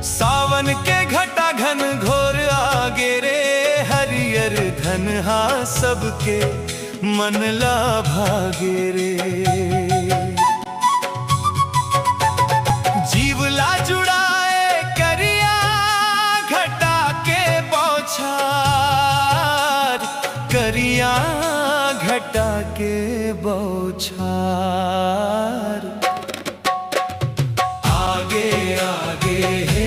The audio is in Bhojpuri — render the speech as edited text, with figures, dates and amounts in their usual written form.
सावन के घटा घन घोर आगे रे, हरियर धन हा सबके मन ला भागे रे। जीवला जुड़ाए करिया घटा के बौछार, करिया घटा के बौछार। आगे आगे है